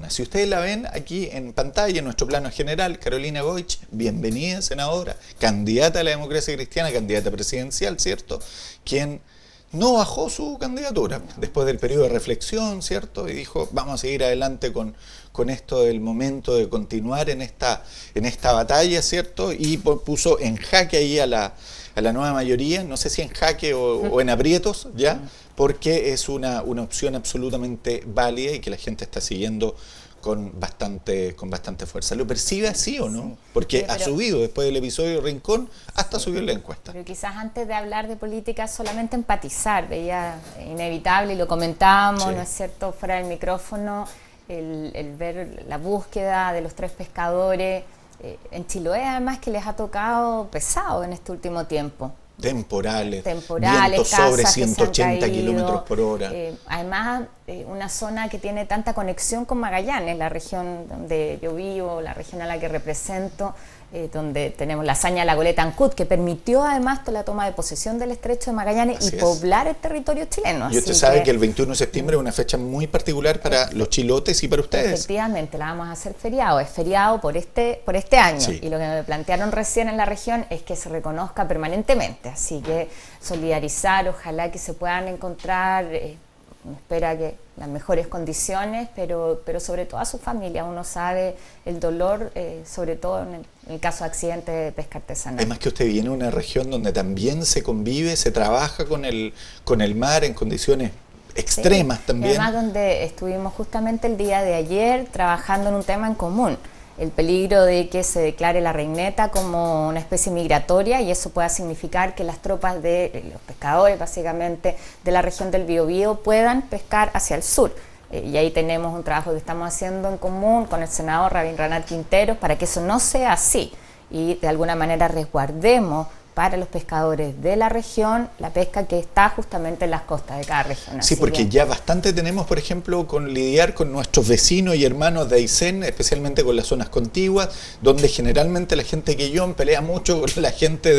personas. Si ustedes la ven aquí en pantalla, en nuestro plano general, Carolina Goich, bienvenida senadora, candidata a la democracia cristiana, candidata presidencial, ¿cierto? Quien no bajó su candidatura después del periodo de reflexión, ¿cierto? Y dijo, vamos a seguir adelante con esto del momento de continuar en esta batalla, ¿cierto? Y puso en jaque ahí a la nueva mayoría, no sé si en jaque o en aprietos, ¿ya? Porque es una opción absolutamente válida y que la gente está siguiendo con bastante fuerza. ¿Lo percibe así o no? Porque ha subido después del episodio Rincón, hasta subió la encuesta. Pero quizás antes de hablar de política, solamente empatizar, veía inevitable, y lo comentábamos, ¿no es cierto?, fuera del micrófono, el ver la búsqueda de los 3 pescadores en Chiloé, además que les ha tocado pesado en este último tiempo. Temporales, vientos sobre 180 kilómetros por hora. Además, una zona que tiene tanta conexión con Magallanes, la región donde yo vivo, la región a la que represento, donde tenemos la hazaña de la goleta Ancud, que permitió además la toma de posesión del estrecho de Magallanes y poblar el territorio chileno. Y usted sabe que el 21 de septiembre es una fecha muy particular para los chilotes y para ustedes. Efectivamente, la vamos a hacer feriado, es feriado por este año. Sí. Y lo que me plantearon recién en la región es que se reconozca permanentemente, así que solidarizar, ojalá que se puedan encontrar, espera que las mejores condiciones, pero sobre todo a su familia. Uno sabe el dolor, sobre todo en el caso de accidentes de pesca artesanal. Además que usted viene de una región donde también se convive, se trabaja con el mar en condiciones extremas también. Y además donde estuvimos justamente el día de ayer trabajando en un tema en común, el peligro de que se declare la reineta como una especie migratoria y eso pueda significar que las tropas de los pescadores, básicamente, de la región del Biobío puedan pescar hacia el sur. Y ahí tenemos un trabajo que estamos haciendo en común con el senador Rabindranath Quinteros para que eso no sea así y de alguna manera resguardemos para los pescadores de la región la pesca que está justamente en las costas de cada región. Sí, porque ya bastante tenemos, por ejemplo, con lidiar con nuestros vecinos y hermanos de Aysén, especialmente con las zonas contiguas, donde generalmente la gente de Quellón pelea mucho con la gente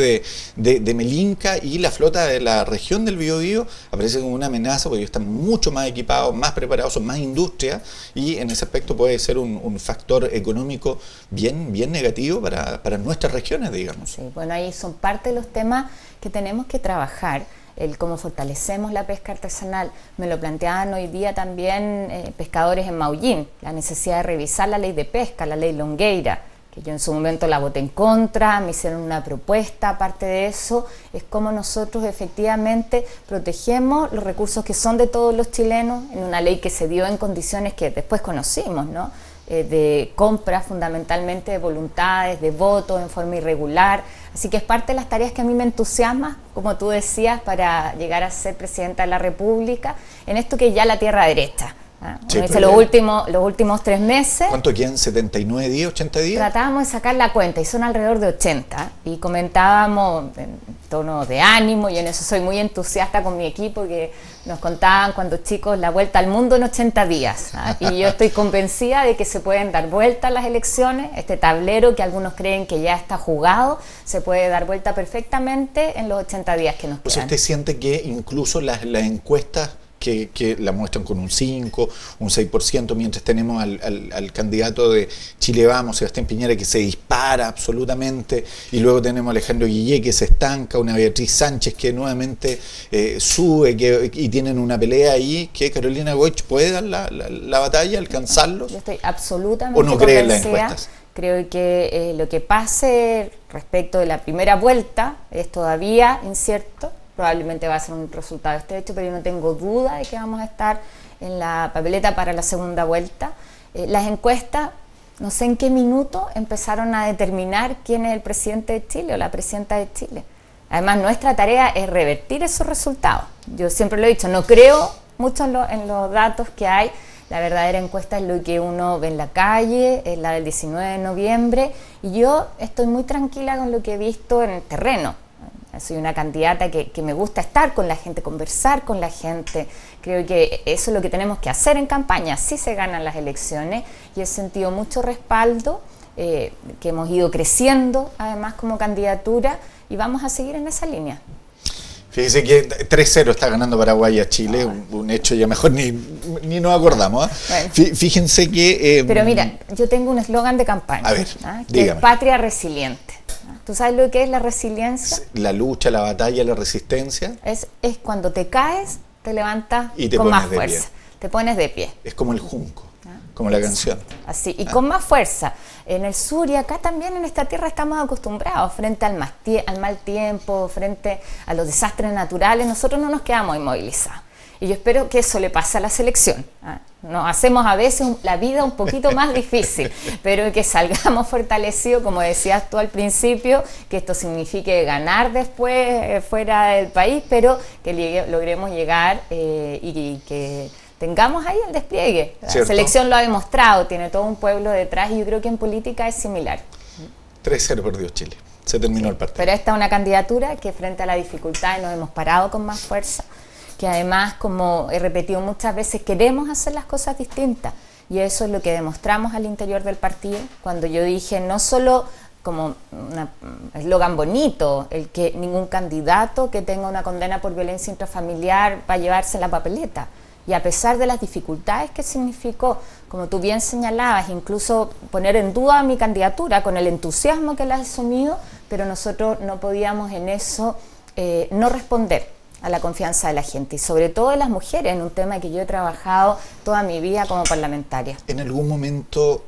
de Melinca, y la flota de la región del Biobío aparece como una amenaza porque ellos están mucho más equipados, más preparados, son más industria, y en ese aspecto puede ser un factor económico bien negativo para nuestras regiones, digamos. Sí, bueno, ahí son parte de los temas que tenemos que trabajar, el cómo fortalecemos la pesca artesanal. Me lo planteaban hoy día también pescadores en Maullín, la necesidad de revisar la ley de pesca, la ley Longueira, que yo en su momento la voté en contra, me hicieron una propuesta. Aparte de eso, es cómo nosotros efectivamente protegemos los recursos que son de todos los chilenos en una ley que se dio en condiciones que después conocimos, ¿no? De compra fundamentalmente de voluntades, de votos en forma irregular. Así que es parte de las tareas que a mí me entusiasma, como tú decías, para llegar a ser presidenta de la República, en esto que es ya la tierra derecha. Sí, los últimos 3 meses. ¿Cuánto quedan? ¿79 días, 80 días? Tratábamos de sacar la cuenta y son alrededor de 80. Y comentábamos en tono de ánimo, y en eso soy muy entusiasta con mi equipo, que nos contaban cuando chicos la vuelta al mundo en 80 días. Y yo estoy convencida de que se pueden dar vuelta a las elecciones. Este tablero que algunos creen que ya está jugado, se puede dar vuelta perfectamente en los 80 días que nos quedan. Pues usted siente que incluso las encuestas que la muestran con un 5, un 6%, mientras tenemos al candidato de Chile Vamos, Sebastián Piñera, que se dispara absolutamente, y luego tenemos a Alejandro Guillé, que se estanca, una Beatriz Sánchez que nuevamente sube, y tienen una pelea ahí, que Carolina Goich puede dar la batalla, alcanzarlos. Yo estoy absolutamente ¿O no cree en las encuestas? Creo que lo que pase respecto de la primera vuelta es todavía incierto. Probablemente va a ser un resultado estrecho, pero yo no tengo duda de que vamos a estar en la papeleta para la segunda vuelta. Las encuestas, no sé en qué minuto empezaron a determinar quién es el presidente de Chile o la presidenta de Chile. Además, nuestra tarea es revertir esos resultados. Yo siempre lo he dicho, no creo mucho en los datos que hay. La verdadera encuesta es lo que uno ve en la calle, es la del 19 de noviembre, y yo estoy muy tranquila con lo que he visto en el terreno. Soy una candidata que me gusta estar con la gente, conversar con la gente. Creo que eso es lo que tenemos que hacer en campaña. Así se ganan las elecciones, y he sentido mucho respaldo, que hemos ido creciendo además como candidatura, y vamos a seguir en esa línea. Fíjese que 3-0 está ganando Paraguay a Chile, un hecho ya mejor ni nos acordamos. Bueno. Fíjense que... Pero mira, yo tengo un eslogan de campaña. A ver, que dígame. es patria resiliente. ¿Tú sabes lo que es la resiliencia? La lucha, la batalla, la resistencia. Es cuando te caes, te levantas Y te con más pones de fuerza. pie. Te pones de pie. Es como el junco, como la canción. Así, y con más fuerza. En el sur y acá también en esta tierra estamos acostumbrados frente al mal tiempo, frente a los desastres naturales. Nosotros no nos quedamos inmovilizados. Y yo espero que eso le pase a la selección. Nos hacemos a veces la vida un poquito más difícil, pero que salgamos fortalecidos, como decías tú al principio, que esto signifique ganar después fuera del país, pero que logremos llegar y que tengamos ahí el despliegue. La ¿Cierto? selección lo ha demostrado, tiene todo un pueblo detrás y yo creo que en política es similar. 3-0 perdió Chile. Se terminó el partido. Pero esta es una candidatura que frente a la dificultad nos hemos parado con más fuerza, que además, como he repetido muchas veces, queremos hacer las cosas distintas. Y eso es lo que demostramos al interior del partido, cuando yo dije no solo como un eslogan bonito, el que ningún candidato que tenga una condena por violencia intrafamiliar va a llevarse la papeleta. Y a pesar de las dificultades que significó, como tú bien señalabas, incluso poner en duda mi candidatura con el entusiasmo que la he asumido, pero nosotros no podíamos en eso no responder a la confianza de la gente y sobre todo de las mujeres, en un tema que yo he trabajado toda mi vida como parlamentaria. En algún momento,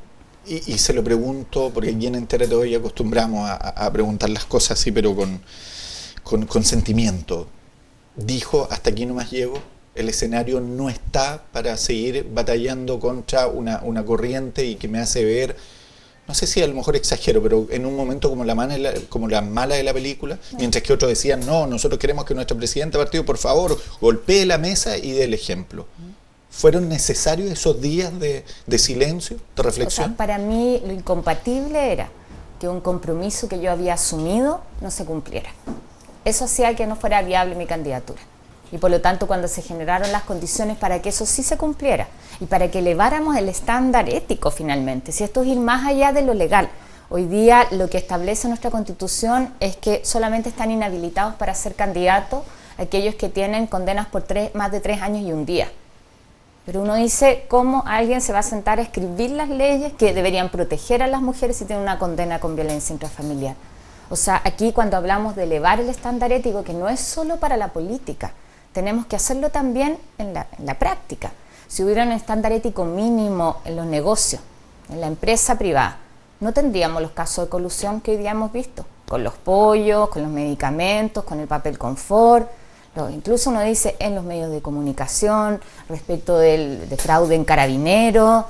y se lo pregunto, porque aquí en Entérate Hoy acostumbramos a preguntar las cosas así, pero con sentimiento, dijo, hasta aquí nomás llego, el escenario no está para seguir batallando contra una corriente y que me hace ver, no sé si a lo mejor exagero, pero en un momento como la mala de la película, mientras que otros decían, no, nosotros queremos que nuestro presidente de partido, por favor, golpee la mesa y dé el ejemplo. ¿Fueron necesarios esos días de silencio, de reflexión? O sea, para mí lo incompatible era que un compromiso que yo había asumido no se cumpliera. Eso hacía que no fuera viable mi candidatura. Y por lo tanto, cuando se generaron las condiciones para que eso sí se cumpliera y para que eleváramos el estándar ético finalmente, si esto es ir más allá de lo legal. Hoy día lo que establece nuestra Constitución es que solamente están inhabilitados para ser candidatos aquellos que tienen condenas por más de 3 años y un día. Pero uno dice, ¿cómo alguien se va a sentar a escribir las leyes que deberían proteger a las mujeres si tienen una condena con violencia intrafamiliar? O sea, aquí cuando hablamos de elevar el estándar ético, que no es solo para la política, tenemos que hacerlo también en la práctica. Si hubiera un estándar ético mínimo en los negocios, en la empresa privada, no tendríamos los casos de colusión que hoy día hemos visto, con los pollos, con los medicamentos, con el papel confort. Incluso uno dice en los medios de comunicación, respecto de fraude en carabineros,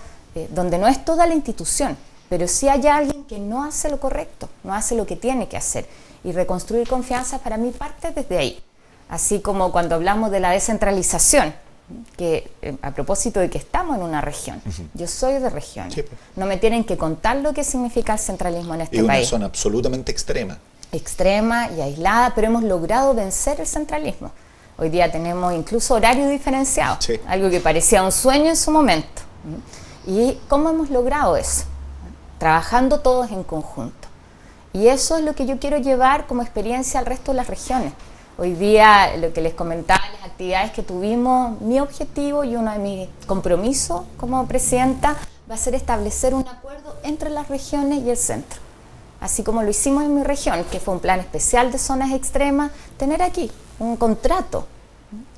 donde no es toda la institución, pero sí hay alguien que no hace lo correcto, no hace lo que tiene que hacer. Y reconstruir confianza para mí parte desde ahí. Así como cuando hablamos de la descentralización, que a propósito de que estamos en una región, yo soy de región, sí, no me tienen que contar lo que significa el centralismo en este país. Es una zona absolutamente extrema. Extrema y aislada, pero hemos logrado vencer el centralismo. Hoy día tenemos incluso horario diferenciado, sí, algo que parecía un sueño en su momento. ¿Y cómo hemos logrado eso? Trabajando todos en conjunto. Y eso es lo que yo quiero llevar como experiencia al resto de las regiones. Hoy día, lo que les comentaba, las actividades que tuvimos, mi objetivo y uno de mis compromisos como presidenta va a ser establecer un acuerdo entre las regiones y el centro. Así como lo hicimos en mi región, que fue un plan especial de zonas extremas, tener aquí un contrato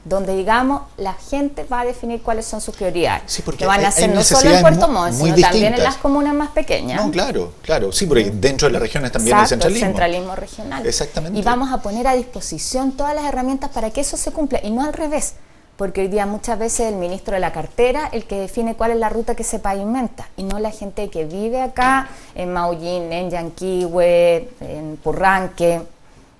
donde, digamos, la gente va a definir cuáles son sus prioridades. Sí, porque lo van a hacer no solo en Puerto Montt, sino distintas. También en las comunas más pequeñas. No, claro, sí, porque dentro de las regiones también hay centralismo. Centralismo regional. Exactamente. Y vamos a poner a disposición todas las herramientas para que eso se cumpla, y no al revés, porque hoy día muchas veces el ministro de la cartera el que define cuál es la ruta que se pavimenta, y no la gente que vive acá, en Maullín, en Yanquihue, en Purranque.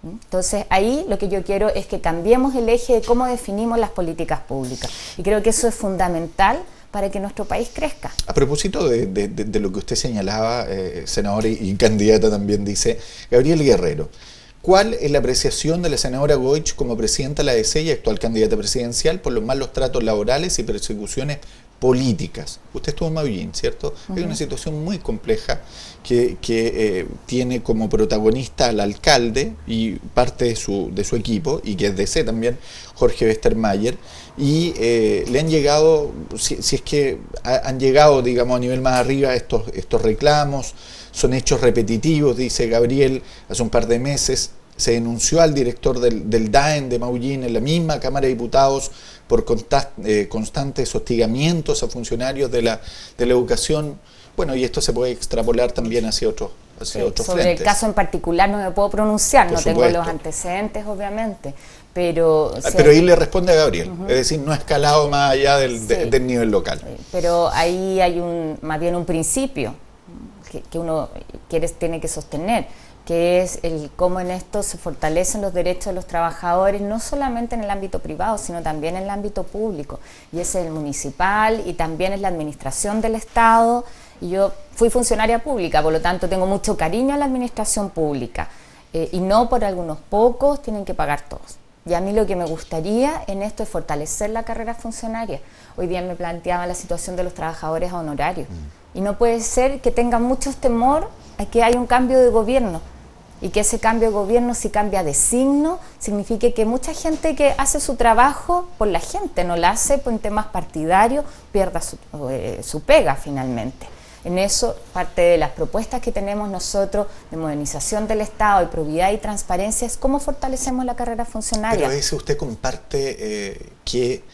Entonces ahí lo que yo quiero es que cambiemos el eje de cómo definimos las políticas públicas, y creo que eso es fundamental para que nuestro país crezca. A propósito de lo que usted señalaba, senadora y candidata también, dice Gabriel Guerrero, ¿cuál es la apreciación de la senadora Goich como presidenta de la ADC y actual candidata presidencial por los malos tratos laborales y persecuciones políticas. Usted estuvo en Maullín, ¿cierto? Hay una situación muy compleja que tiene como protagonista al alcalde y parte de su equipo, y que es DC también, Jorge Westermayer, y le han llegado, si es que han llegado, digamos, a nivel más arriba estos reclamos, son hechos repetitivos, dice Gabriel, hace un par de meses se denunció al director del DAEN de Maullín en la misma Cámara de Diputados por constantes hostigamientos a funcionarios de la educación. Bueno, y esto se puede extrapolar también hacia otros frentes. Sobre el caso en particular no me puedo pronunciar, Por no supuesto. tengo los antecedentes, obviamente, pero... Pero ahí le responde a Gabriel, es decir, no ha escalado más allá del nivel local. Pero ahí hay más bien un principio que uno tiene que sostener, que es el cómo en esto se fortalecen los derechos de los trabajadores, no solamente en el ámbito privado, sino también en el ámbito público, y ese es el municipal, y también es la administración del Estado. Y yo fui funcionaria pública, por lo tanto tengo mucho cariño a la administración pública, y no por algunos pocos tienen que pagar todos. Y a mí lo que me gustaría en esto es fortalecer la carrera funcionaria. Hoy día me planteaba la situación de los trabajadores a honorarios, y no puede ser que tengan muchos temor a que haya un cambio de gobierno, y que ese cambio de gobierno, si cambia de signo, signifique que mucha gente que hace su trabajo por la gente, no la hace por temas partidarios, pierda su pega finalmente. En eso, parte de las propuestas que tenemos nosotros de modernización del Estado, de probidad y transparencia, es cómo fortalecemos la carrera funcionaria. Pero a veces usted comparte que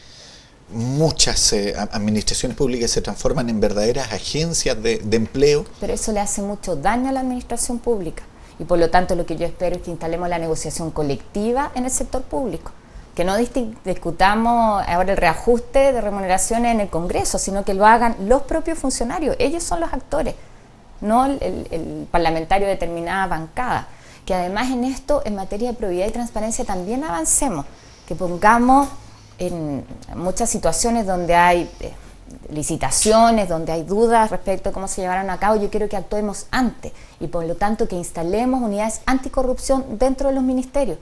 muchas administraciones públicas se transforman en verdaderas agencias de empleo. Pero eso le hace mucho daño a la administración pública. Y por lo tanto lo que yo espero es que instalemos la negociación colectiva en el sector público, que no discutamos ahora el reajuste de remuneraciones en el Congreso, sino que lo hagan los propios funcionarios. Ellos son los actores, no el parlamentario de determinada bancada. Que además en esto, en materia de probidad y transparencia, también avancemos, que pongamos en muchas situaciones donde hay licitaciones, donde hay dudas respecto a cómo se llevaron a cabo, yo quiero que actuemos antes, y por lo tanto que instalemos unidades anticorrupción dentro de los ministerios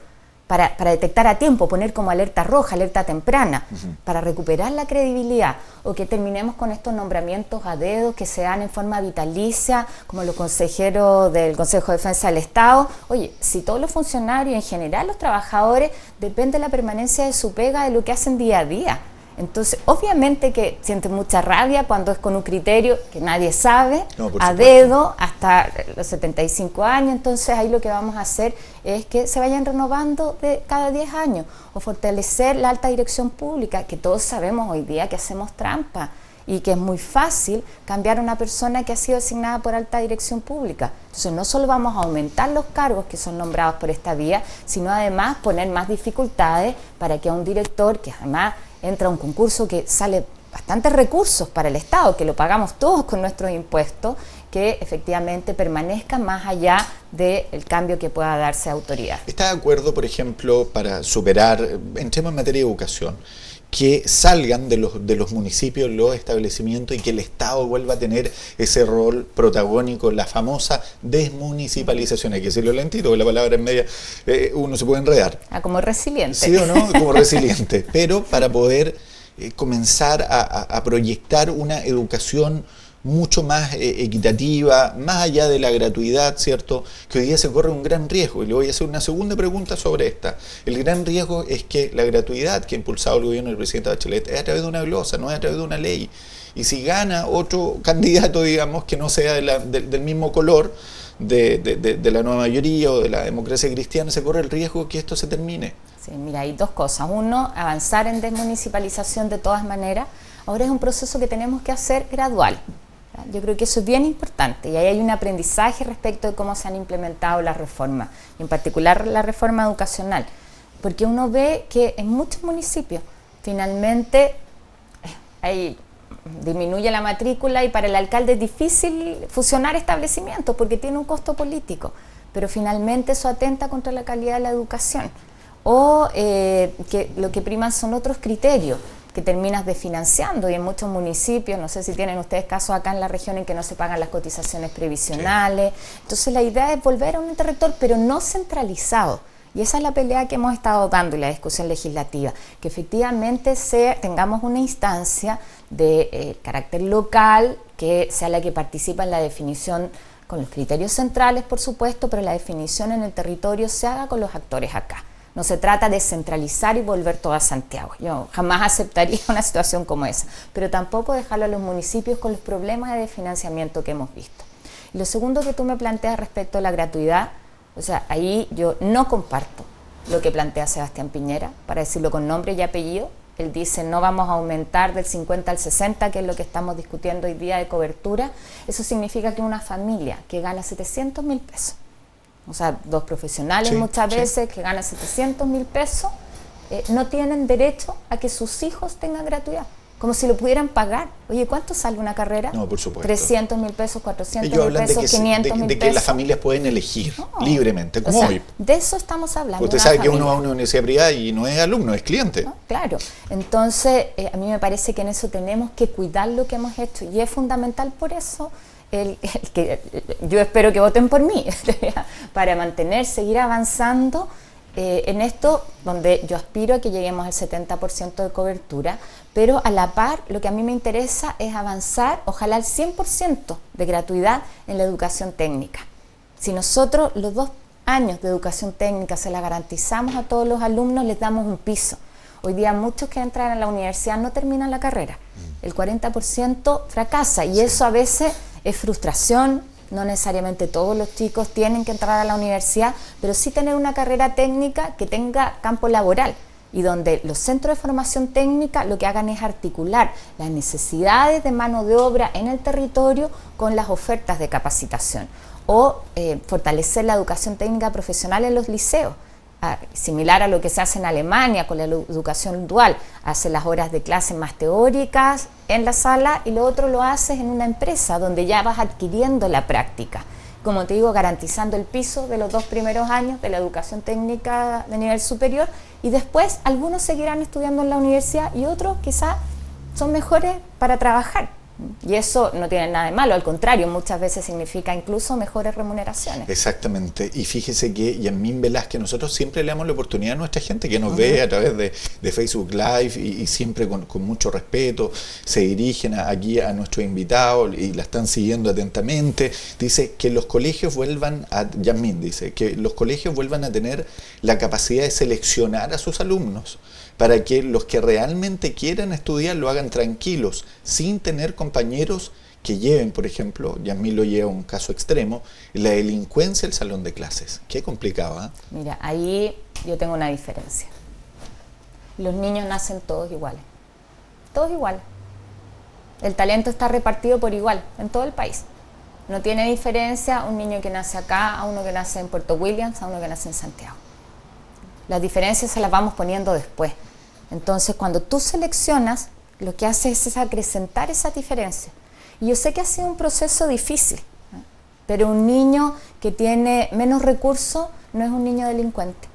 para detectar a tiempo, poner como alerta roja, alerta temprana, para recuperar la credibilidad, o que terminemos con estos nombramientos a dedo que se dan en forma vitalicia, como los consejeros del Consejo de Defensa del Estado. Oye, si todos los funcionarios, en general los trabajadores, depende de la permanencia de su pega, de lo que hacen día a día. Entonces, obviamente que sienten mucha rabia cuando es con un criterio que nadie sabe, a dedo, hasta los 75 años. Entonces, ahí lo que vamos a hacer es que se vayan renovando de cada 10 años, o fortalecer la alta dirección pública, que todos sabemos hoy día que hacemos trampa y que es muy fácil cambiar a una persona que ha sido asignada por alta dirección pública. Entonces, no solo vamos a aumentar los cargos que son nombrados por esta vía, sino además poner más dificultades para que a un director, que además entra a un concurso que sale bastantes recursos para el Estado, que lo pagamos todos con nuestros impuestos, que efectivamente permanezca más allá del cambio que pueda darse a autoridad. ¿Está de acuerdo, por ejemplo, para superar, entremos en materia de educación, que salgan de los municipios los establecimientos y que el Estado vuelva a tener ese rol protagónico, la famosa desmunicipalización? Hay que decirlo lentito, porque la palabra en media uno se puede enredar. Como resiliente. Sí o no, como resiliente. Pero para poder comenzar a proyectar una educación mucho más equitativa, más allá de la gratuidad, ¿cierto? Que hoy día se corre un gran riesgo, y le voy a hacer una segunda pregunta sobre esta. El gran riesgo es que la gratuidad que ha impulsado el gobierno del presidente Bachelet es a través de una glosa, no es a través de una ley. Y si gana otro candidato, digamos, que no sea del mismo color de la nueva mayoría o de la democracia cristiana, se corre el riesgo que esto se termine. Sí, mira, hay dos cosas. Uno, avanzar en desmunicipalización de todas maneras. Ahora es un proceso que tenemos que hacer gradual. Yo creo que eso es bien importante, y ahí hay un aprendizaje respecto de cómo se han implementado las reformas, y en particular la reforma educacional, porque uno ve que en muchos municipios finalmente disminuye la matrícula, y para el alcalde es difícil fusionar establecimientos porque tiene un costo político, pero finalmente eso atenta contra la calidad de la educación, o que lo que priman son otros criterios que terminas desfinanciando, y en muchos municipios, no sé si tienen ustedes casos acá en la región en que no se pagan las cotizaciones previsionales. Sí. Entonces la idea es volver a un ente rector, pero no centralizado. Y esa es la pelea que hemos estado dando en la discusión legislativa, que efectivamente tengamos una instancia de carácter local que sea la que participa en la definición con los criterios centrales, por supuesto, pero la definición en el territorio se haga con los actores acá. No se trata de centralizar y volver todo a Santiago. Yo jamás aceptaría una situación como esa, pero tampoco dejarlo a los municipios con los problemas de financiamiento que hemos visto. Y lo segundo que tú me planteas respecto a la gratuidad, o sea, ahí yo no comparto lo que plantea Sebastián Piñera, para decirlo con nombre y apellido. Él dice, no vamos a aumentar del 50 al 60, que es lo que estamos discutiendo hoy día de cobertura. Eso significa que una familia que gana 700.000 pesos, o sea, dos profesionales muchas veces que ganan 700.000 pesos, no tienen derecho a que sus hijos tengan gratuidad. Como si lo pudieran pagar. Oye, ¿cuánto sale una carrera? No, por supuesto. 300.000 pesos, 400.000 de pesos, 500.000 pesos. De que las familias pueden elegir libremente, como hoy. De eso estamos hablando. Usted sabe que uno va a una universidad privada y no es alumno, es cliente. ¿No? Claro. Entonces, a mí me parece que en eso tenemos que cuidar lo que hemos hecho. Y es fundamental por eso que yo espero que voten por mí, para seguir avanzando en esto, donde yo aspiro a que lleguemos al 70% de cobertura, pero a la par lo que a mí me interesa es avanzar, ojalá al 100% de gratuidad en la educación técnica. Si nosotros los 2 años de educación técnica se la garantizamos a todos los alumnos, les damos un piso. Hoy día muchos que entran a la universidad no terminan la carrera, el 40% fracasa y eso a veces es frustración. No necesariamente todos los chicos tienen que entrar a la universidad, pero sí tener una carrera técnica que tenga campo laboral y donde los centros de formación técnica lo que hagan es articular las necesidades de mano de obra en el territorio con las ofertas de capacitación o fortalecer la educación técnica profesional en los liceos. Similar a lo que se hace en Alemania con la educación dual, hace las horas de clase más teóricas en la sala y lo otro lo haces en una empresa donde ya vas adquiriendo la práctica. Como te digo, garantizando el piso de los 2 primeros años de la educación técnica de nivel superior y después algunos seguirán estudiando en la universidad y otros quizás son mejores para trabajar. Y eso no tiene nada de malo, al contrario, muchas veces significa incluso mejores remuneraciones. Exactamente, y fíjese que Yasmín Velázquez, nosotros siempre le damos la oportunidad a nuestra gente que nos ve a través de Facebook Live y siempre con mucho respeto, se dirigen aquí a nuestros invitados y la están siguiendo atentamente. Dice que los colegios Yasmín dice que los colegios vuelvan a tener la capacidad de seleccionar a sus alumnos, para que los que realmente quieran estudiar lo hagan tranquilos, sin tener compañeros que lleven, por ejemplo, Yasmín lo lleva a un caso extremo, la delincuencia al salón de clases. Qué complicado, ¿eh? Mira, ahí yo tengo una diferencia. Los niños nacen todos iguales. Todos iguales. El talento está repartido por igual en todo el país. No tiene diferencia un niño que nace acá, a uno que nace en Puerto Williams, a uno que nace en Santiago. Las diferencias se las vamos poniendo después. Entonces, cuando tú seleccionas, lo que haces es acrecentar esa diferencia. Y yo sé que ha sido un proceso difícil, pero un niño que tiene menos recursos no es un niño delincuente,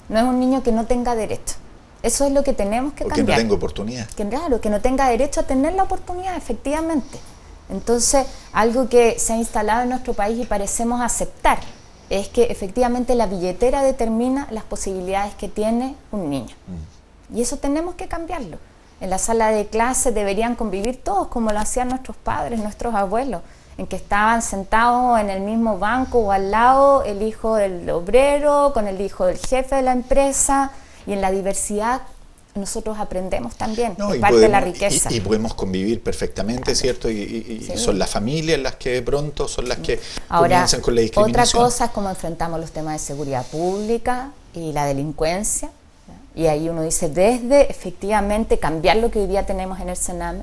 no es un niño que no tenga derecho. Eso es lo que tenemos que cambiar. Que no tenga oportunidad. Que no tenga derecho a tener la oportunidad, efectivamente. Entonces, algo que se ha instalado en nuestro país y parecemos aceptar, es que efectivamente la billetera determina las posibilidades que tiene un niño. Y eso tenemos que cambiarlo. En la sala de clase deberían convivir todos como lo hacían nuestros padres, nuestros abuelos, en que estaban sentados en el mismo banco o al lado el hijo del obrero con el hijo del jefe de la empresa, y en la diversidad nosotros aprendemos también, es parte de la riqueza. Y podemos convivir perfectamente, ¿cierto? Y sí. Son las familias las que de pronto son las que comienzan con la discriminación. Otra cosa es cómo enfrentamos los temas de seguridad pública y la delincuencia. Y ahí uno dice, desde efectivamente cambiar lo que hoy día tenemos en el Sename.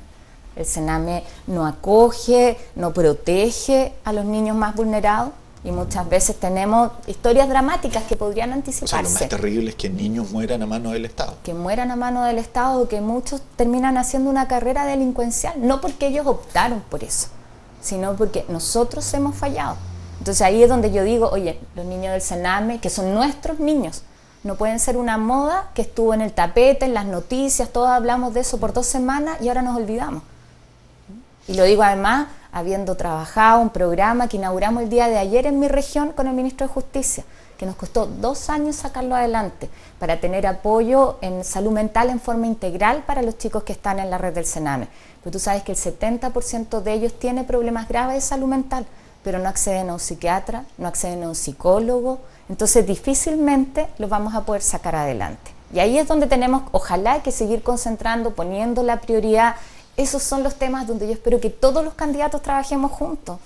El Sename no acoge, no protege a los niños más vulnerados. Y muchas veces tenemos historias dramáticas que podrían anticiparse. O sea, lo más terrible es que niños mueran a mano del Estado. Que mueran a mano del Estado, o que muchos terminan haciendo una carrera delincuencial, no porque ellos optaron por eso, sino porque nosotros hemos fallado. Entonces ahí es donde yo digo, oye, los niños del Sename, que son nuestros niños, no pueden ser una moda que estuvo en el tapete, en las noticias, todos hablamos de eso por 2 semanas y ahora nos olvidamos. Y lo digo además habiendo trabajado un programa que inauguramos el día de ayer en mi región con el ministro de Justicia, que nos costó 2 años sacarlo adelante, para tener apoyo en salud mental en forma integral para los chicos que están en la red del Sename. Pero tú sabes que el 70% de ellos tiene problemas graves de salud mental, pero no acceden a un psiquiatra, no acceden a un psicólogo, entonces difícilmente los vamos a poder sacar adelante. Y ahí es donde tenemos, ojalá, que seguir concentrando, poniendo la prioridad. Esos son los temas donde yo espero que todos los candidatos trabajemos juntos.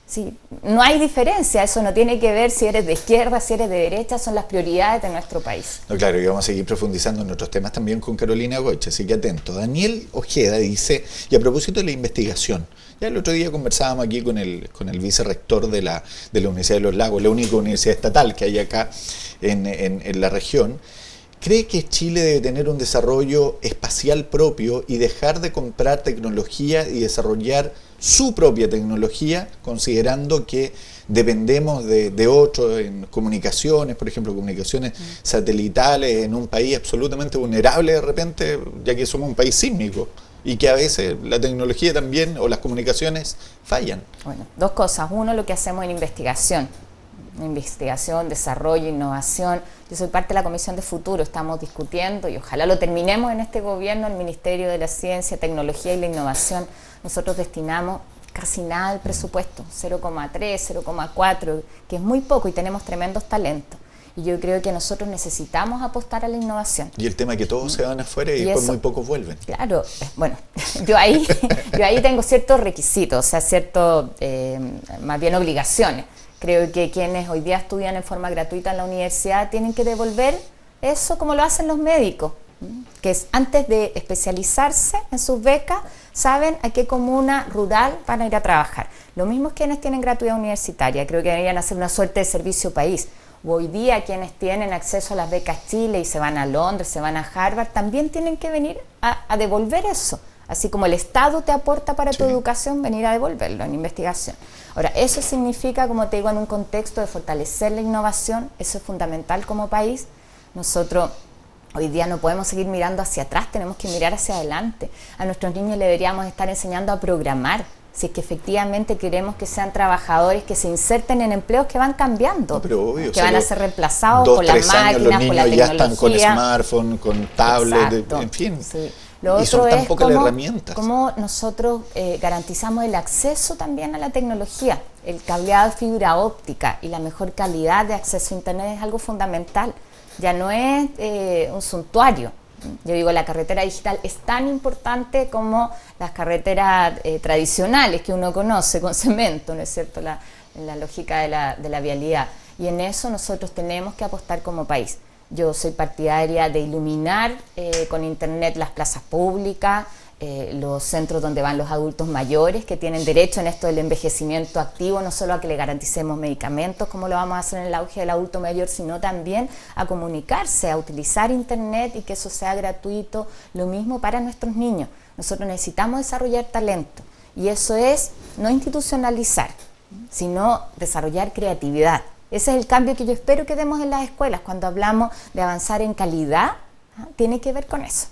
Sí, no hay diferencia, eso no tiene que ver si eres de izquierda, si eres de derecha, son las prioridades de nuestro país. No, claro, y vamos a seguir profundizando en otros temas también con Carolina Goich, así que atento. Daniel Ojeda dice, y a propósito de la investigación, ya el otro día conversábamos aquí con el vicerrector de la Universidad de los Lagos, la única universidad estatal que hay acá en la región. ¿Cree que Chile debe tener un desarrollo espacial propio y dejar de comprar tecnología y desarrollar su propia tecnología, considerando que dependemos de otros en comunicaciones, por ejemplo, comunicaciones satelitales, en un país absolutamente vulnerable de repente, ya que somos un país sísmico y que a veces la tecnología también o las comunicaciones fallan? Bueno, 2 cosas. Uno, lo que hacemos en investigación, desarrollo, innovación. Yo soy parte de la Comisión de Futuro, estamos discutiendo y ojalá lo terminemos en este gobierno, el Ministerio de la Ciencia, Tecnología y la Innovación. Nosotros destinamos casi nada del presupuesto, 0,3, 0,4, que es muy poco y tenemos tremendos talentos. Y yo creo que nosotros necesitamos apostar a la innovación. Y el tema es que todos se van afuera y después muy pocos vuelven. Claro, bueno, yo ahí tengo ciertos requisitos, o sea, más bien obligaciones. Creo que quienes hoy día estudian en forma gratuita en la universidad tienen que devolver eso como lo hacen los médicos, que es, antes de especializarse en sus becas, saben a qué comuna rural van a ir a trabajar. Lo mismo es quienes tienen gratuidad universitaria, creo que deberían hacer una suerte de servicio país. Hoy día quienes tienen acceso a las becas Chile y se van a Londres, se van a Harvard, también tienen que venir a devolver eso. Así como el Estado te aporta para tu educación, venir a devolverlo en investigación. Ahora, eso significa, como te digo, en un contexto de fortalecer la innovación, eso es fundamental como país. Nosotros hoy día no podemos seguir mirando hacia atrás, tenemos que mirar hacia adelante. A nuestros niños le deberíamos estar enseñando a programar, si es que efectivamente queremos que sean trabajadores que se inserten en empleos que van cambiando, no, pero obvio, que van a ser reemplazados por las máquinas, por la tecnología. Los niños ya están con smartphone, con tablet, en fin. Sí. Lo y otro son tan es pocas las herramientas. cómo nosotros garantizamos el acceso también a la tecnología. El cableado de fibra óptica y la mejor calidad de acceso a Internet es algo fundamental. Ya no es un suntuario. Yo digo, la carretera digital es tan importante como las carreteras tradicionales que uno conoce con cemento, ¿no es cierto? La lógica de la vialidad. Y en eso nosotros tenemos que apostar como país. Yo soy partidaria de iluminar con Internet las plazas públicas, los centros donde van los adultos mayores que tienen derecho en esto del envejecimiento activo, no solo a que le garanticemos medicamentos como lo vamos a hacer en el auge del adulto mayor, sino también a comunicarse, a utilizar Internet y que eso sea gratuito. Lo mismo para nuestros niños. Nosotros necesitamos desarrollar talento y eso es no institucionalizar, sino desarrollar creatividad. Ese es el cambio que yo espero que demos en las escuelas. Cuando hablamos de avanzar en calidad, tiene que ver con eso.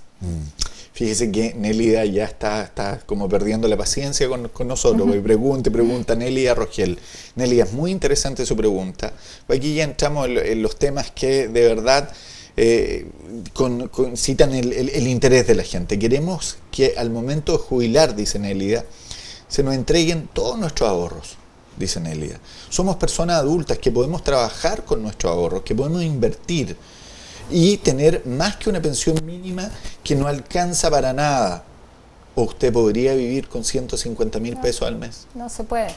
Fíjese que Nélida ya está como perdiendo la paciencia con nosotros. Pregunta Nélida Rogel. Nélida, es muy interesante su pregunta. Aquí ya entramos en los temas que de verdad citan el interés de la gente. Queremos que al momento de jubilar, dice Nélida, se nos entreguen todos nuestros ahorros, dice Nélida. Somos personas adultas que podemos trabajar con nuestros ahorros, que podemos invertir y tener más que una pensión mínima que no alcanza para nada. ¿O usted podría vivir con 150.000 pesos al mes? No se puede.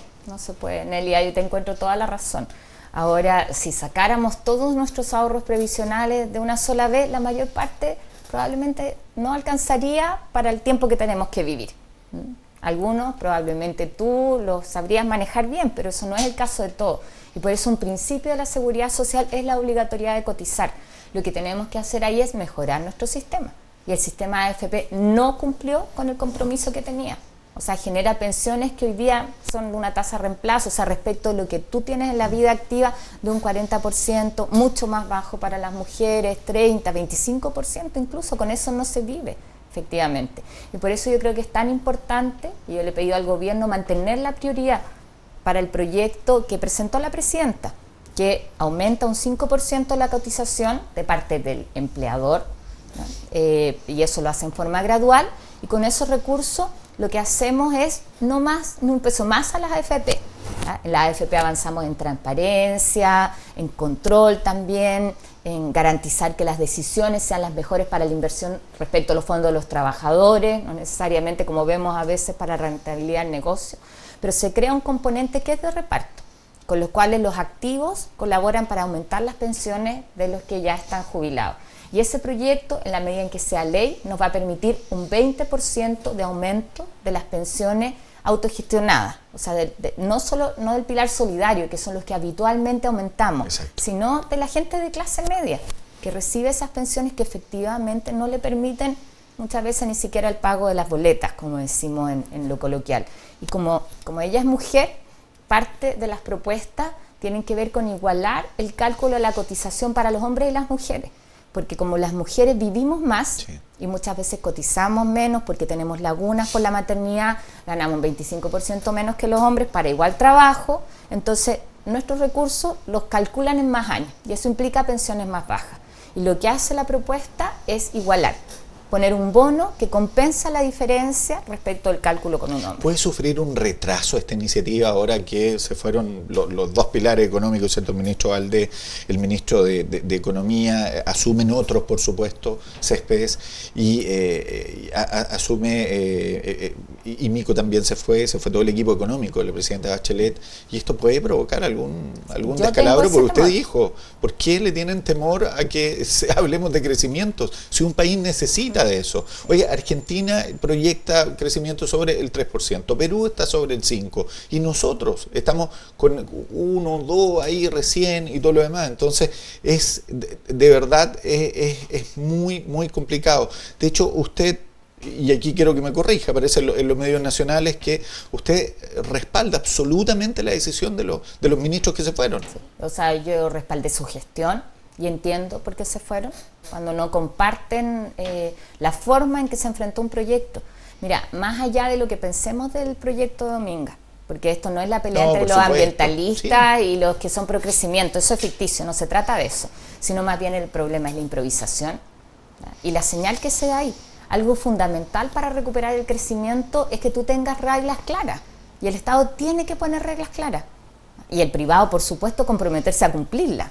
Nélida, yo te encuentro toda la razón. Ahora, si sacáramos todos nuestros ahorros previsionales de una sola vez, la mayor parte probablemente no alcanzaría para el tiempo que tenemos que vivir. Algunos, probablemente tú los sabrías manejar bien, pero eso no es el caso de todos. Y por eso un principio de la seguridad social es la obligatoriedad de cotizar. Lo que tenemos que hacer ahí es mejorar nuestro sistema. Y el sistema AFP no cumplió con el compromiso que tenía. O sea, genera pensiones que hoy día son de una tasa de reemplazo, o sea, respecto a lo que tú tienes en la vida activa, de un 40%, mucho más bajo para las mujeres, 30, 25%, incluso con eso no se vive. efectivamente. Y por eso yo creo que es tan importante, y yo le he pedido al gobierno mantener la prioridad para el proyecto que presentó la presidenta, que aumenta un 5% la cotización de parte del empleador, ¿no? Y eso lo hace en forma gradual, y con esos recursos lo que hacemos es no un peso más a las AFP. En la AFP avanzamos en transparencia, en control también, en garantizar que las decisiones sean las mejores para la inversión respecto a los fondos de los trabajadores, no necesariamente como vemos a veces para rentabilidad del negocio, pero se crea un componente que es de reparto, con los cuales los activos colaboran para aumentar las pensiones de los que ya están jubilados. Y ese proyecto, en la medida en que sea ley, nos va a permitir un 20% de aumento de las pensiones autogestionadas, o sea, no del pilar solidario, que son los que habitualmente aumentamos, exacto, sino de la gente de clase media, que recibe esas pensiones que efectivamente no le permiten muchas veces ni siquiera el pago de las boletas, como decimos en lo coloquial. Y como ella es mujer, parte de las propuestas tienen que ver con igualar el cálculo de la cotización para los hombres y las mujeres, porque como las mujeres vivimos más, sí, y muchas veces cotizamos menos porque tenemos lagunas por la maternidad, ganamos un 25% menos que los hombres para igual trabajo, entonces nuestros recursos los calculan en más años y eso implica pensiones más bajas. Y lo que hace la propuesta es igualar, poner un bono que compensa la diferencia respecto al cálculo con un hombre. ¿Puede sufrir un retraso esta iniciativa ahora que se fueron los dos pilares económicos, ¿cierto? El ministro Valdés, el ministro de Economía, asumen otros, por supuesto, Céspedes, y asume, y Mico también se fue todo el equipo económico de la presidenta Bachelet, y esto puede provocar algún descalabro, porque usted dijo, ¿por qué le tienen temor a que hablemos de crecimientos? Si un país necesita de eso. Oye, Argentina proyecta crecimiento sobre el 3%, Perú está sobre el 5%, y nosotros estamos con 1, 2 ahí recién y todo lo demás. Entonces, es de verdad es muy, muy complicado. De hecho, usted, y aquí quiero que me corrija, aparece en los medios nacionales que usted respalda absolutamente la decisión de los ministros que se fueron. Sí. O sea, yo respaldé su gestión. Y entiendo por qué se fueron, cuando no comparten la forma en que se enfrentó un proyecto. Mira, más allá de lo que pensemos del proyecto de Dominga, porque esto no es la pelea entre los ambientalistas, sí, y los que son pro crecimiento, eso es ficticio, no se trata de eso, sino más bien el problema es la improvisación, ¿verdad? Y la señal que se da ahí. Algo fundamental para recuperar el crecimiento es que tú tengas reglas claras, y el Estado tiene que poner reglas claras, y el privado, por supuesto, comprometerse a cumplirlas.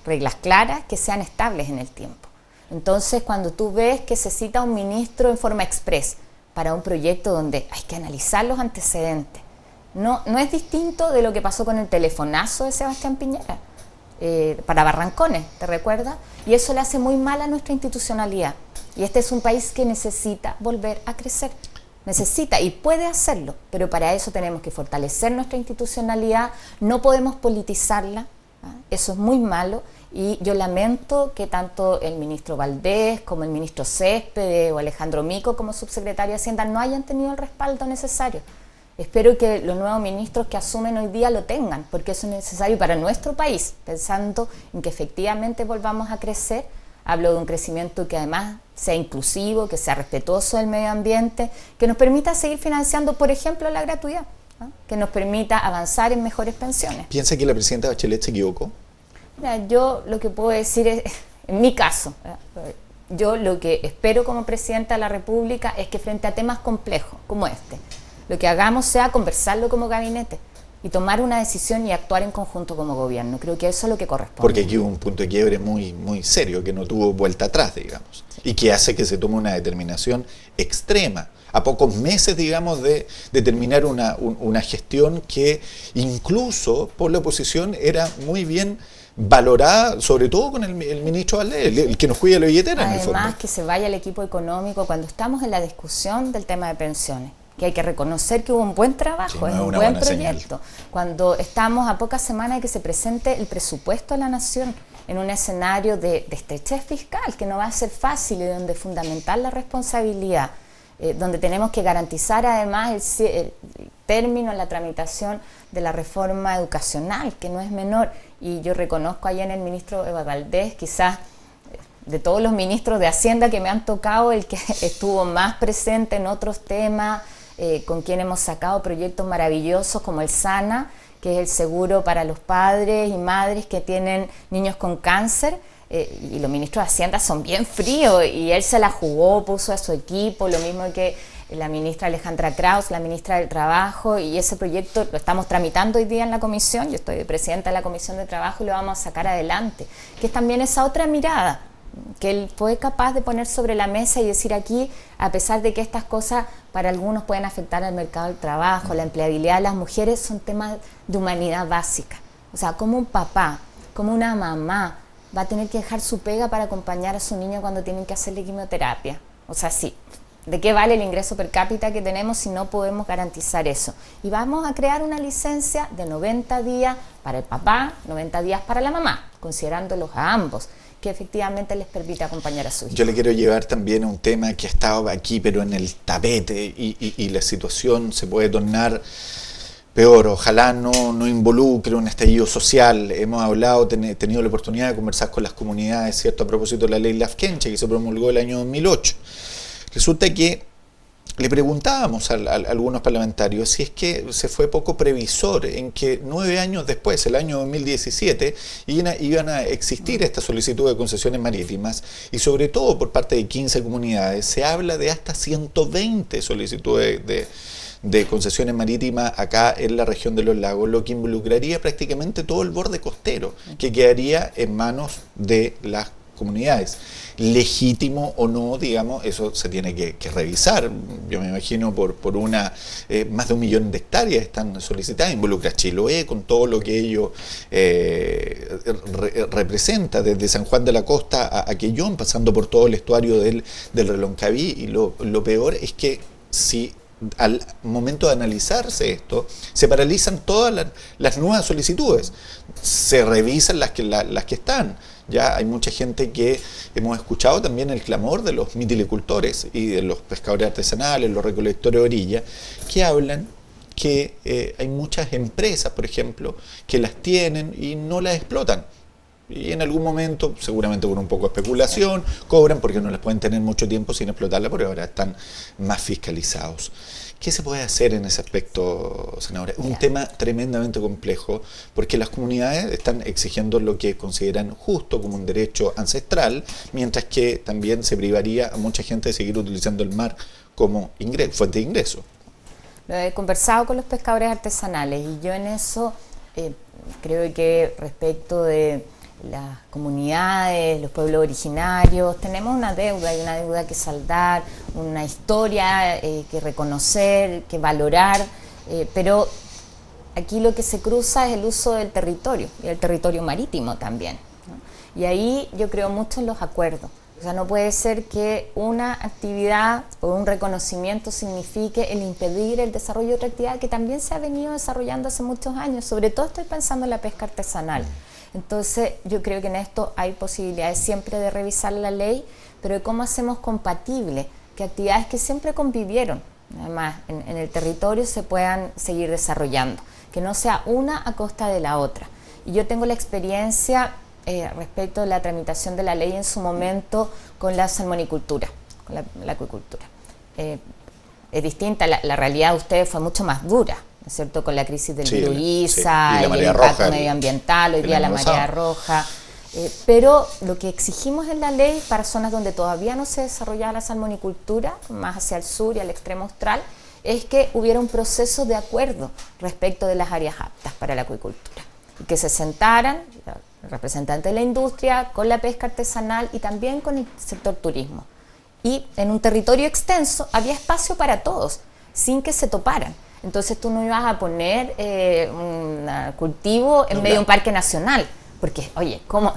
Reglas claras que sean estables en el tiempo. Entonces, cuando tú ves que se cita un ministro en forma express para un proyecto donde hay que analizar los antecedentes, no es distinto de lo que pasó con el telefonazo de Sebastián Piñera para Barrancones, ¿te recuerdas? Y eso le hace muy mal a nuestra institucionalidad. Y este es un país que necesita volver a crecer. Necesita y puede hacerlo, pero para eso tenemos que fortalecer nuestra institucionalidad, no podemos politizarla. Eso es muy malo y yo lamento que tanto el ministro Valdés como el ministro Céspedes o Alejandro Mico como subsecretario de Hacienda no hayan tenido el respaldo necesario. Espero que los nuevos ministros que asumen hoy día lo tengan, porque eso es necesario para nuestro país, pensando en que efectivamente volvamos a crecer. Hablo de un crecimiento que además sea inclusivo, que sea respetuoso del medio ambiente, que nos permita seguir financiando, por ejemplo, la gratuidad, ¿no? Que nos permita avanzar en mejores pensiones. ¿Piensa que la presidenta Bachelet se equivocó? Mira, yo lo que puedo decir es, en mi caso, yo lo que espero como presidenta de la República es que frente a temas complejos como este, lo que hagamos sea conversarlo como gabinete y tomar una decisión y actuar en conjunto como gobierno. Creo que eso es lo que corresponde. Porque aquí hubo un punto de quiebre muy, muy serio, que no tuvo vuelta atrás, digamos, sí, y que hace que se tome una determinación extrema, a pocos meses, digamos, de terminar una gestión que incluso por la oposición era muy bien valorada, sobre todo con el ministro Valdés, el que nos cuida la billetera en el fondo. Además, que se vaya el equipo económico cuando estamos en la discusión del tema de pensiones, que hay que reconocer que hubo un buen trabajo, sí, es un buen proyecto. Cuando estamos a pocas semanas de que se presente el presupuesto de la Nación en un escenario de estrechez fiscal, que no va a ser fácil y donde fundamental la responsabilidad, donde tenemos que garantizar además el término en la tramitación de la reforma educacional, que no es menor, y yo reconozco ahí en el ministro Eva Valdés quizás de todos los ministros de Hacienda que me han tocado, el que estuvo más presente en otros temas, con quien hemos sacado proyectos maravillosos como el SANA, que es el seguro para los padres y madres que tienen niños con cáncer. Y los ministros de Hacienda son bien fríos y él se la jugó, puso a su equipo, lo mismo que la ministra Alejandra Krauss, la ministra del Trabajo, y ese proyecto lo estamos tramitando hoy día en la comisión. Yo estoy presidenta de la Comisión de Trabajo y lo vamos a sacar adelante, que es también esa otra mirada que él fue capaz de poner sobre la mesa y decir aquí, a pesar de que estas cosas para algunos pueden afectar al mercado del trabajo, la empleabilidad de las mujeres, son temas de humanidad básica. O sea, como un papá, como una mamá va a tener que dejar su pega para acompañar a su niño cuando tienen que hacerle quimioterapia. O sea, sí, ¿de qué vale el ingreso per cápita que tenemos si no podemos garantizar eso? Y vamos a crear una licencia de 90 días para el papá, 90 días para la mamá, considerándolos a ambos, que efectivamente les permite acompañar a su hijo. Yo le quiero llevar también a un tema que ha estado aquí, pero en el tapete, y la situación se puede tornar peor. Ojalá no involucre un estallido social. Hemos hablado, tenido la oportunidad de conversar con las comunidades, ¿cierto?, a propósito de la ley Lafkenche, que se promulgó el año 2008. Resulta que le preguntábamos a algunos parlamentarios si es que se fue poco previsor en que 9 años después, el año 2017, iban a existir estas solicitudes de concesiones marítimas, y sobre todo por parte de 15 comunidades se habla de hasta 120 solicitudes de concesiones marítimas acá en la región de los lagos, lo que involucraría prácticamente todo el borde costero, que quedaría en manos de las comunidades. Legítimo o no, digamos, eso se tiene que revisar. Yo me imagino por una más de 1 millón de hectáreas están solicitadas, involucra a Chiloé con todo lo que ello representa, desde San Juan de la Costa a Quellón, pasando por todo el estuario del Reloncaví, y lo peor es que si al momento de analizarse esto, se paralizan todas las nuevas solicitudes, se revisan las que están. Ya hay mucha gente que hemos escuchado también el clamor de los mitilicultores y de los pescadores artesanales, los recolectores de orilla, que hablan que hay muchas empresas, por ejemplo, que las tienen y no las explotan. Y en algún momento, seguramente con un poco de especulación, cobran porque no las pueden tener mucho tiempo sin explotarla, porque ahora están más fiscalizados. ¿Qué se puede hacer en ese aspecto, senadora? Un tema tremendamente complejo, porque las comunidades están exigiendo lo que consideran justo como un derecho ancestral, mientras que también se privaría a mucha gente de seguir utilizando el mar como fuente de ingreso. Lo he conversado con los pescadores artesanales y yo en eso creo que respecto de las comunidades, los pueblos originarios, tenemos una deuda que saldar, una historia que reconocer, que valorar, pero aquí lo que se cruza es el uso del territorio y el territorio marítimo también, ¿no? Y ahí yo creo mucho en los acuerdos. O sea, no puede ser que una actividad o un reconocimiento signifique el impedir el desarrollo de otra actividad que también se ha venido desarrollando hace muchos años. Sobre todo estoy pensando en la pesca artesanal. Entonces, yo creo que en esto hay posibilidades siempre de revisar la ley, pero de cómo hacemos compatible que actividades que siempre convivieron, además, en el territorio se puedan seguir desarrollando, que no sea una a costa de la otra. Y yo tengo la experiencia respecto de la tramitación de la ley en su momento con la salmonicultura, con la acuicultura. Es distinta, la realidad de ustedes fue mucho más dura, ¿no es cierto?, con la crisis del virus ISA, y el impacto medioambiental, hoy día la marea roja. Pero lo que exigimos en la ley para zonas donde todavía no se desarrollaba la salmonicultura, más hacia el sur y al extremo austral, es que hubiera un proceso de acuerdo respecto de las áreas aptas para la acuicultura. Y que se sentaran representantes de la industria con la pesca artesanal y también con el sector turismo. Y en un territorio extenso había espacio para todos, sin que se toparan. Entonces tú no ibas a poner un cultivo en medio de un parque nacional, porque, oye, ¿cómo?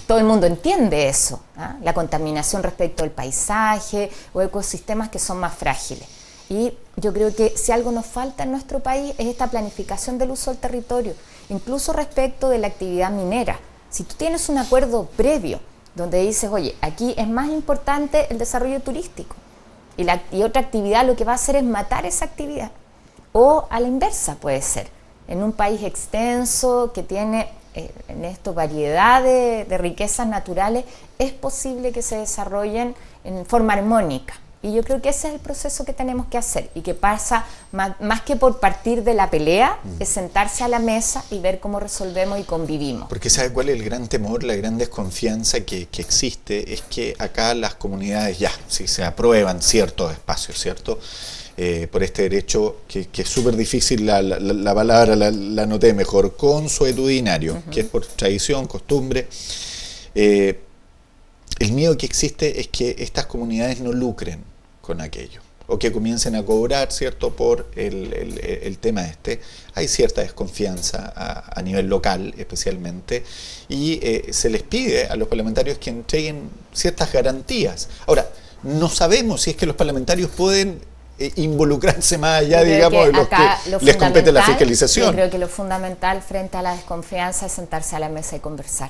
Todo el mundo entiende eso, ¿ah? La contaminación respecto al paisaje o ecosistemas que son más frágiles. Y yo creo que si algo nos falta en nuestro país es esta planificación del uso del territorio, incluso respecto de la actividad minera. Si tú tienes un acuerdo previo donde dices, oye, aquí es más importante el desarrollo turístico y otra actividad lo que va a hacer es matar esa actividad. O a la inversa puede ser, en un país extenso que tiene en esto variedad de riquezas naturales, es posible que se desarrollen en forma armónica. Y yo creo que ese es el proceso que tenemos que hacer y que pasa más que por partir de la pelea, es sentarse a la mesa y ver cómo resolvemos y convivimos. Porque ¿sabe cuál es el gran temor, la gran desconfianza que existe? Es que acá las comunidades ya, si se aprueban ciertos espacios, ¿cierto? Por este derecho que es súper difícil, la palabra la noté mejor, consuetudinario, que es por tradición, costumbre. El miedo que existe es que estas comunidades no lucren con aquello, o que comiencen a cobrar, ¿cierto?, por el tema este. Hay cierta desconfianza a nivel local, especialmente, y se les pide a los parlamentarios que entreguen ciertas garantías. Ahora, no sabemos si es que los parlamentarios pueden involucrarse más allá, digamos, de los que les compete la fiscalización. Yo creo que lo fundamental frente a la desconfianza es sentarse a la mesa y conversar.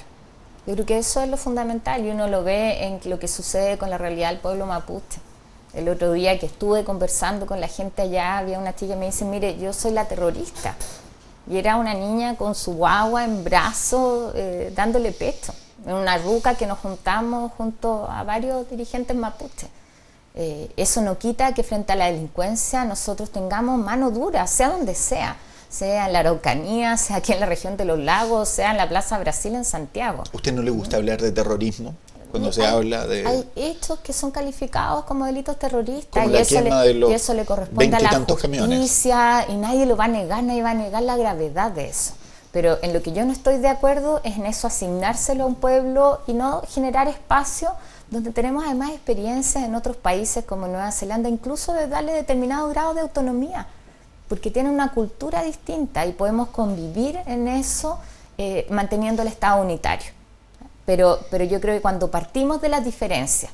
Yo creo que eso es lo fundamental y uno lo ve en lo que sucede con la realidad del pueblo mapuche. El otro día que estuve conversando con la gente allá, había una chica que me dice, mire, yo soy la terrorista. Y era una niña con su guagua en brazos, dándole pecho. En una ruca que nos juntamos junto a varios dirigentes mapuches. Eso no quita que frente a la delincuencia nosotros tengamos mano dura, sea donde sea en la Araucanía, sea aquí en la región de los lagos, sea en la Plaza Brasil en Santiago. ¿A usted no le gusta hablar de terrorismo cuando se habla de...? Hay hechos que son calificados como delitos terroristas como la quema de los y eso le corresponde a la justicia camiones. Y nadie lo va a negar, nadie va a negar la gravedad de eso. Pero en lo que yo no estoy de acuerdo es en eso, asignárselo a un pueblo y no generar espacio donde tenemos además experiencias en otros países como Nueva Zelanda, incluso de darle determinado grado de autonomía, porque tiene una cultura distinta y podemos convivir en eso manteniendo el Estado unitario. Pero yo creo que cuando partimos de las diferencias,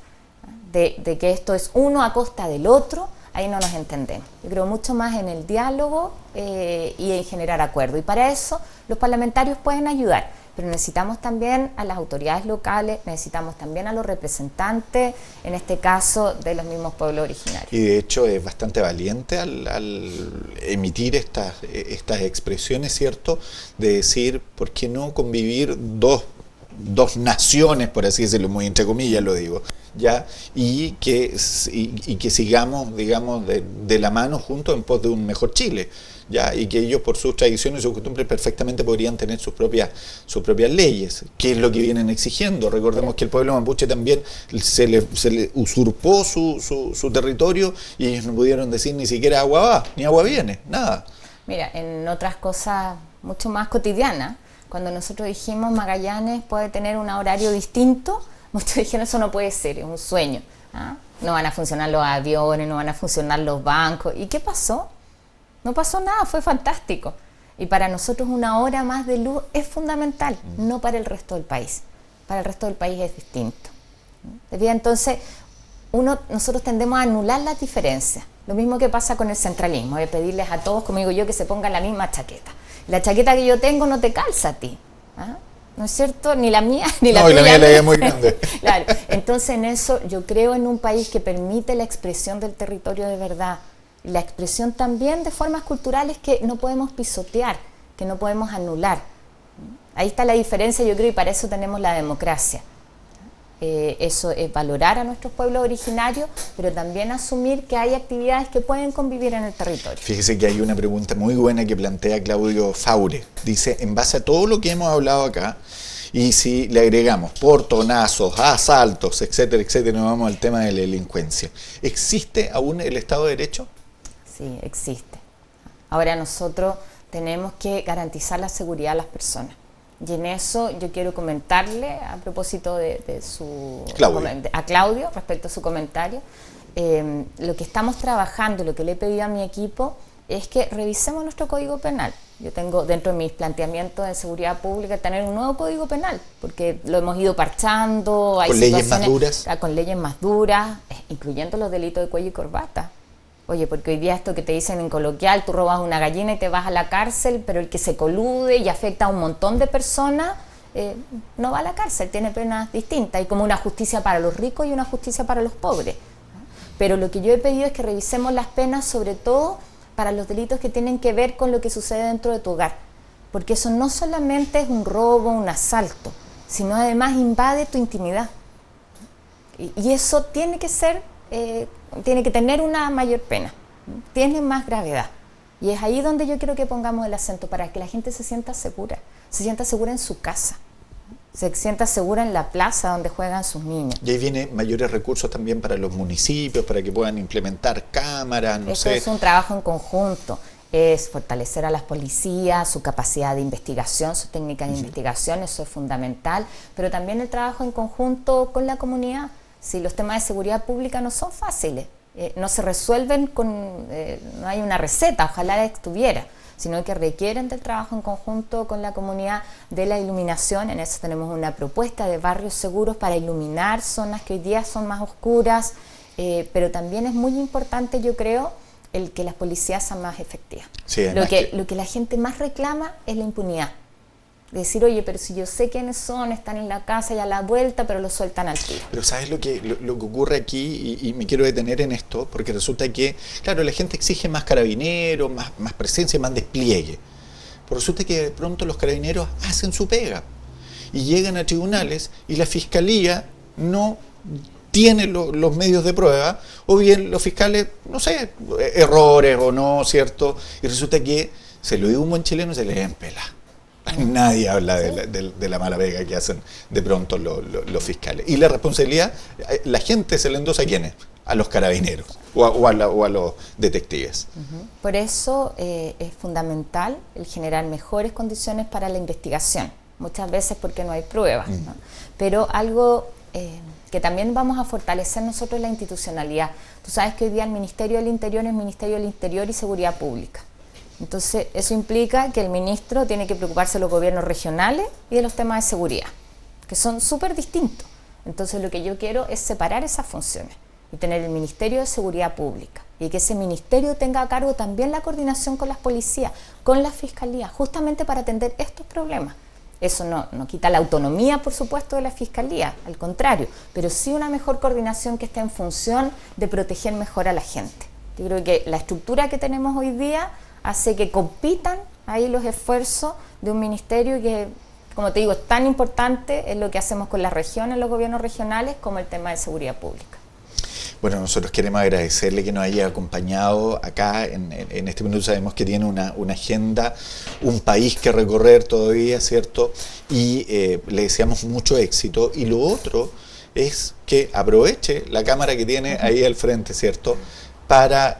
de que esto es uno a costa del otro, ahí no nos entendemos. Yo creo mucho más en el diálogo y en generar acuerdo. Y para eso los parlamentarios pueden ayudar, pero necesitamos también a las autoridades locales, necesitamos también a los representantes, en este caso de los mismos pueblos originarios. Y de hecho es bastante valiente al emitir estas expresiones, ¿cierto? De decir, ¿por qué no convivir dos naciones, por así decirlo, muy entre comillas lo digo, ya, y que sigamos, digamos, de la mano juntos en pos de un mejor Chile, ya, y que ellos por sus tradiciones y sus costumbres perfectamente podrían tener sus propias leyes, que es lo que vienen exigiendo. Recordemos que el pueblo mapuche también se le usurpó su territorio y ellos no pudieron decir ni siquiera agua va, ni agua viene, nada. Mira, en otras cosas mucho más cotidianas, cuando nosotros dijimos Magallanes puede tener un horario distinto, muchos dijeron eso no puede ser, es un sueño. ¿Ah? No van a funcionar los aviones, no van a funcionar los bancos. ¿Y qué pasó? No pasó nada, fue fantástico. Y para nosotros una hora más de luz es fundamental, no para el resto del país. Para el resto del país es distinto. Entonces, nosotros tendemos a anular las diferencias. Lo mismo que pasa con el centralismo, de pedirles a todos, como digo yo, que se pongan la misma chaqueta. La chaqueta que yo tengo no te calza a ti. ¿Ah? ¿No es cierto? Ni la mía, ni la tuya. No, y la mía la es muy grande. Claro. Entonces, en eso yo creo en un país que permite la expresión del territorio de verdad. La expresión también de formas culturales que no podemos pisotear, que no podemos anular. Ahí está la diferencia, yo creo, y para eso tenemos la democracia. Eso es valorar a nuestros pueblos originarios, pero también asumir que hay actividades que pueden convivir en el territorio. Fíjese que hay una pregunta muy buena que plantea Claudio Faure. Dice, en base a todo lo que hemos hablado acá, y si le agregamos portonazos, asaltos, etcétera, etcétera, nos vamos al tema de la delincuencia, ¿existe aún el Estado de Derecho? Sí, existe. Ahora nosotros tenemos que garantizar la seguridad de las personas. Y en eso yo quiero comentarle, a propósito a Claudio, respecto a su comentario, lo que estamos trabajando, lo que le he pedido a mi equipo, es que revisemos nuestro Código Penal. Yo tengo dentro de mis planteamientos de seguridad pública tener un nuevo Código Penal, porque lo hemos ido parchando. Hay ¿con leyes más duras? Con leyes más duras, incluyendo los delitos de cuello y corbata. Oye, porque hoy día esto que te dicen en coloquial, tú robas una gallina y te vas a la cárcel, pero el que se colude y afecta a un montón de personas, no va a la cárcel, tiene penas distintas. Hay como una justicia para los ricos y una justicia para los pobres. Pero lo que yo he pedido es que revisemos las penas, sobre todo para los delitos que tienen que ver con lo que sucede dentro de tu hogar. porque eso no solamente es un robo, un asalto, sino además invade tu intimidad. Y eso tiene que ser, tiene que tener una mayor pena, tiene más gravedad. Y es ahí donde yo quiero que pongamos el acento, para que la gente se sienta segura en su casa, se sienta segura en la plaza donde juegan sus niños. Y ahí viene mayores recursos también para los municipios, para que puedan implementar cámaras, no sé. Es un trabajo en conjunto, es fortalecer a las policías, su capacidad de investigación, su técnica de investigación, eso es fundamental, pero también el trabajo en conjunto con la comunidad. Si los temas de seguridad pública no son fáciles, no se resuelven no hay una receta, ojalá estuviera, sino que requieren del trabajo en conjunto con la comunidad, de la iluminación. En eso tenemos una propuesta de barrios seguros para iluminar zonas que hoy día son más oscuras, pero también es muy importante, yo creo, el que las policías sean más efectivas. Sí, lo que la gente más reclama es la impunidad. Decir, oye, pero si yo sé quiénes son, están en la casa y a la vuelta, pero lo sueltan al tiro. Pero ¿sabes lo que ocurre aquí? Y me quiero detener en esto, porque resulta que, claro, la gente exige más carabineros, más presencia, más despliegue. Pero resulta que de pronto los carabineros hacen su pega y llegan a tribunales y la fiscalía no tiene los medios de prueba, o bien los fiscales, no sé, errores o no, ¿cierto? Y resulta que, se lo digo un buen chileno, se les empela. Nadie habla de la mala pega que hacen de pronto los fiscales. Y la responsabilidad, la gente se la endosa ¿a quiénes? A los carabineros o a los detectives. Por eso es fundamental el generar mejores condiciones para la investigación, muchas veces porque no hay pruebas, ¿no? Pero algo que también vamos a fortalecer nosotros es la institucionalidad. Tú sabes que hoy día el Ministerio del Interior es Ministerio del Interior y Seguridad Pública. Entonces, eso implica que el ministro tiene que preocuparse de los gobiernos regionales y de los temas de seguridad, que son súper distintos. Entonces, lo que yo quiero es separar esas funciones y tener el Ministerio de Seguridad Pública y que ese ministerio tenga a cargo también la coordinación con las policías, con las fiscalías, justamente para atender estos problemas. Eso no quita la autonomía, por supuesto, de la fiscalía, al contrario, pero sí una mejor coordinación que esté en función de proteger mejor a la gente. Yo creo que la estructura que tenemos hoy día hace que compitan ahí los esfuerzos de un ministerio que, como te digo, es tan importante en lo que hacemos con las regiones, los gobiernos regionales, como el tema de seguridad pública. Bueno, nosotros queremos agradecerle que nos haya acompañado acá en este minuto. Sabemos que tiene una agenda, un país que recorrer todavía, ¿cierto? Y le deseamos mucho éxito. Y lo otro es que aproveche la cámara que tiene ahí al frente, ¿cierto? Para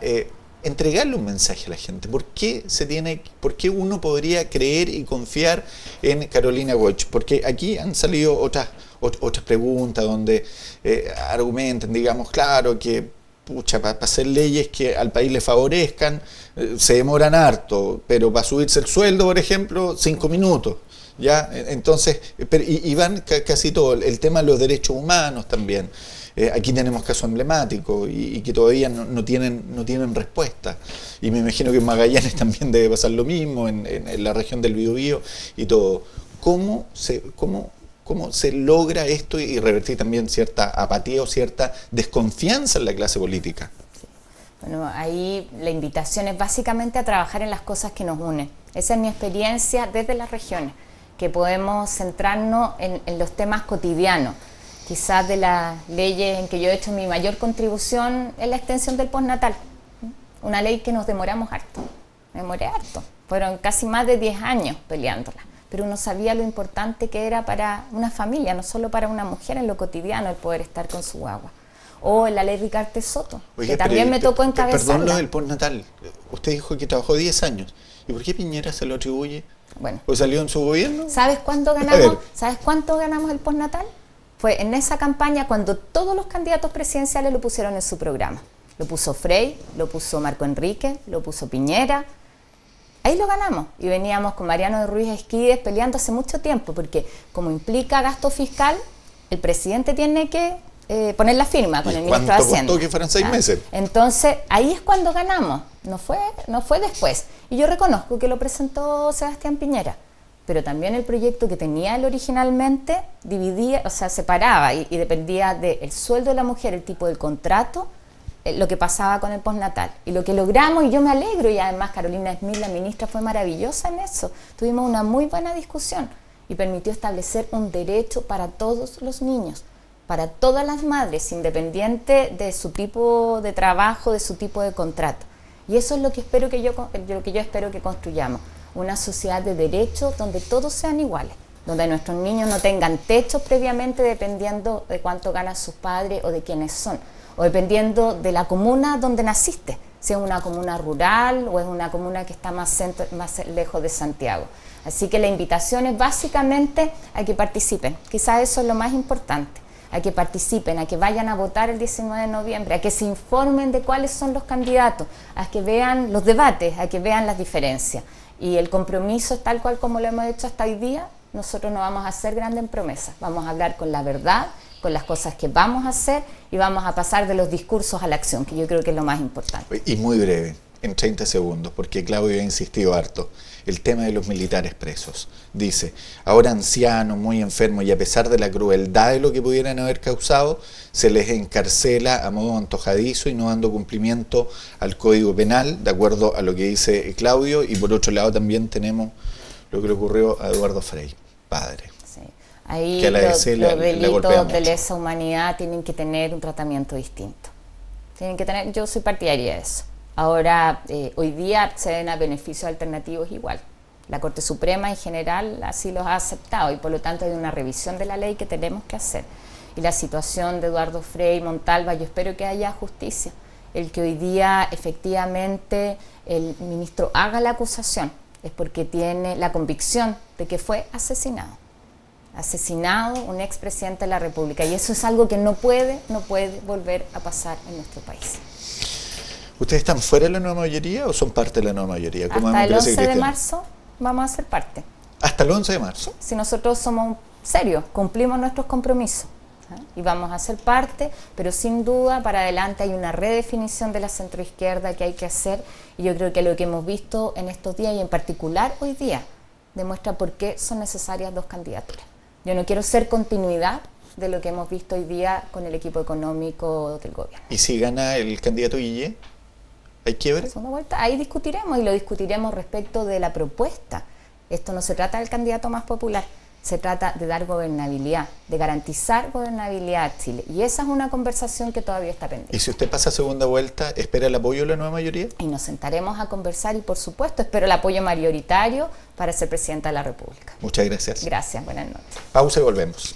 entregarle un mensaje a la gente. ¿Por qué uno podría creer y confiar en Carolina Goich? Porque aquí han salido otras preguntas donde argumentan, digamos, claro, que para hacer leyes que al país le favorezcan se demoran harto, pero para subirse el sueldo, por ejemplo, 5 minutos. ¿Ya? Entonces, y van casi todo. El tema de los derechos humanos también. Aquí tenemos casos emblemáticos y que todavía no tienen respuesta. Y me imagino que en Magallanes también debe pasar lo mismo, en la región del Biobío y todo. ¿Cómo se logra esto y revertir también cierta apatía o cierta desconfianza en la clase política? Bueno, ahí la invitación es básicamente a trabajar en las cosas que nos unen. Esa es mi experiencia desde las regiones, que podemos centrarnos en los temas cotidianos. Quizás de las leyes en que yo he hecho mi mayor contribución es la extensión del postnatal. Una ley que nos demoramos harto. Me demoré harto. Fueron casi más de 10 años peleándola. Pero uno sabía lo importante que era para una familia, no solo para una mujer en lo cotidiano, el poder estar con su guagua. O la ley Ricarte Soto, que también me tocó encabezarla. Perdón lo del postnatal. Usted dijo que trabajó 10 años. ¿Y por qué Piñera se lo atribuye? Bueno. ¿O salió en su gobierno? ¿Sabes cuánto ganamos? ¿Sabes cuánto ganamos el postnatal? Fue en esa campaña cuando todos los candidatos presidenciales lo pusieron en su programa. Lo puso Frey, lo puso Marco Enrique, lo puso Piñera. Ahí lo ganamos. Y veníamos con Mariano de Ruiz Esquides peleando hace mucho tiempo, porque como implica gasto fiscal, el presidente tiene que poner la firma con el ministro de Hacienda. ¿Cuánto costó que fueran 6 meses? Entonces, ahí es cuando ganamos. No fue después. Y yo reconozco que lo presentó Sebastián Piñera. Pero también el proyecto que tenía él originalmente dividía, o sea, separaba y dependía del sueldo de la mujer, el tipo del contrato lo que pasaba con el postnatal. Y lo que logramos, y yo me alegro, y además Carolina Smith, la ministra, fue maravillosa en eso. Tuvimos una muy buena discusión y permitió establecer un derecho para todos los niños, para todas las madres, independiente de su tipo de trabajo, de su tipo de contrato. Y eso es lo que yo espero que construyamos, una sociedad de derechos donde todos sean iguales, donde nuestros niños no tengan techos previamente dependiendo de cuánto ganan sus padres o de quiénes son, o dependiendo de la comuna donde naciste, si es una comuna rural o es una comuna que está más lejos de Santiago. Así que la invitación es básicamente a que participen, quizás eso es lo más importante, a que participen, a que vayan a votar el 19 de noviembre, a que se informen de cuáles son los candidatos, a que vean los debates, a que vean las diferencias. Y el compromiso es tal cual como lo hemos hecho hasta hoy día. Nosotros no vamos a hacer grandes promesas, vamos a hablar con la verdad, con las cosas que vamos a hacer y vamos a pasar de los discursos a la acción, que yo creo que es lo más importante. Y muy breve, en 30 segundos, porque Claudio ha insistido harto. El tema de los militares presos. Dice, ahora ancianos, muy enfermos, y a pesar de la crueldad de lo que pudieran haber causado, se les encarcela a modo antojadizo y no dando cumplimiento al Código Penal, de acuerdo a lo que dice Claudio. Y por otro lado también tenemos lo que le ocurrió a Eduardo Frei, padre. Sí. Ahí que a la los delitos de mucho. lesa humanidad tienen que tener un tratamiento distinto. Yo soy partidaria de eso. Ahora, hoy día se ven a beneficios alternativos igual. La Corte Suprema en general así los ha aceptado y por lo tanto hay una revisión de la ley que tenemos que hacer. Y la situación de Eduardo Frei, Montalva, yo espero que haya justicia. El que hoy día efectivamente el ministro haga la acusación es porque tiene la convicción de que fue asesinado un expresidente de la República. Y eso es algo que no puede volver a pasar en nuestro país. ¿Ustedes están fuera de la nueva mayoría o son parte de la nueva mayoría? Hasta el 11 de marzo vamos a ser parte. ¿Hasta el 11 de marzo? Si nosotros somos serios, cumplimos nuestros compromisos y vamos a ser parte, pero sin duda para adelante hay una redefinición de la centroizquierda que hay que hacer y yo creo que lo que hemos visto en estos días y en particular hoy día demuestra por qué son necesarias dos candidaturas. Yo no quiero ser continuidad de lo que hemos visto hoy día con el equipo económico del gobierno. ¿Y si gana el candidato Guille? ¿Hay quiebre? Segunda vuelta, ahí discutiremos y lo discutiremos respecto de la propuesta. Esto no se trata del candidato más popular, se trata de dar gobernabilidad, de garantizar gobernabilidad a Chile. Y esa es una conversación que todavía está pendiente. ¿Y si usted pasa a segunda vuelta, espera el apoyo de la nueva mayoría? Y nos sentaremos a conversar y por supuesto espero el apoyo mayoritario para ser presidenta de la República. Muchas gracias. Gracias, buenas noches. Pausa y volvemos.